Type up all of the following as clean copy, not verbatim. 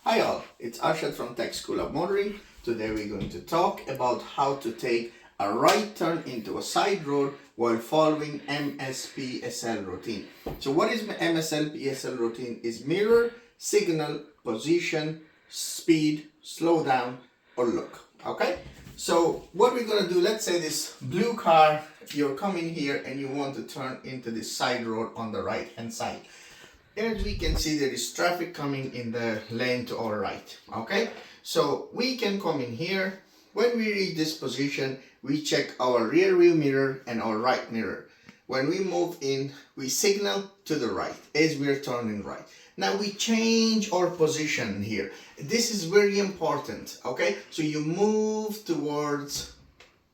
Hi all, it's Arshad from Tech School of Motoring. Today we're going to talk about how to take a right turn into a side road while following MSPSL routine. So what is MSPSL routine? Is mirror, signal, position, speed, slow down or look. Okay? So what we're going to do, let's say this blue car, you're coming here and you want to turn into this side road on the right hand side. As we can see, there is traffic coming in the lane to our right. Okay, so we can come in here. When we reach this position, we check our rear view mirror and our right mirror. When we move in, we signal to the right as we're turning right. Now we change our position here. This is very important. Okay, so you move towards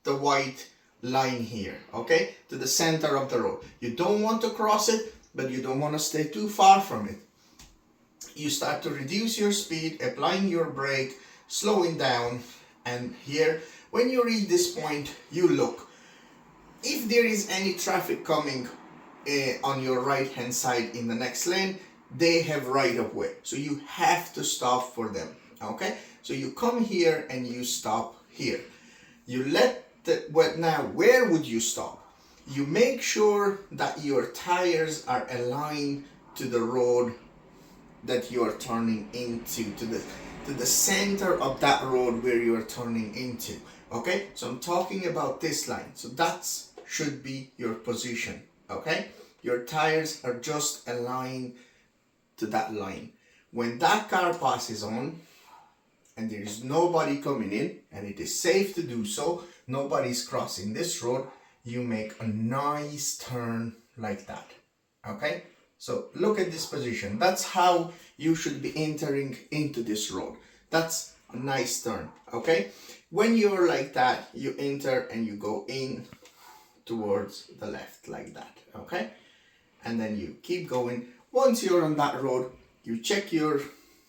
the white line here, okay, to the center of the road. You don't want to cross it, but you don't want to stay too far from it. You start to reduce your speed, applying your brake, slowing down, and here, when you reach this point, you look. If there is any traffic coming on your right hand side in the next lane, they have right of way, so you have to stop for them. Okay, so you come here and you stop here. You let now where would you stop? You make sure that your tires are aligned to the road that you are turning into, to the center of that road where you are turning into. Okay, so I'm talking about this line. So that should be your position. Okay, your tires are just aligned to that line. When that car passes on and there is nobody coming in and it is safe to do so, nobody's crossing this road, you make a nice turn like that. Okay, so look at this position. That's how you should be entering into this road. That's a nice turn. Okay, when you're like that, you enter and you go in towards the left like that. Okay, and then you keep going. Once you're on that road, you check your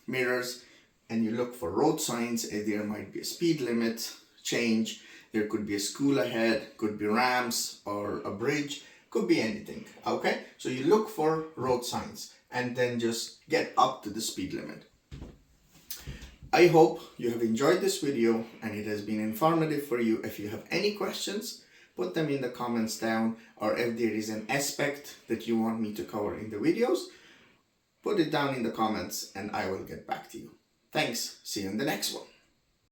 mirrors and you look for road signs. There might be a speed limit change. There could be a school ahead, could be ramps or a bridge, could be anything. Okay, so you look for road signs and then just get up to the speed limit. I hope you have enjoyed this video and it has been informative for you. If you have any questions, put them in the comments down, or if there is an aspect that you want me to cover in the videos, put it down in the comments and I will get back to you. Thanks, see you in the next one.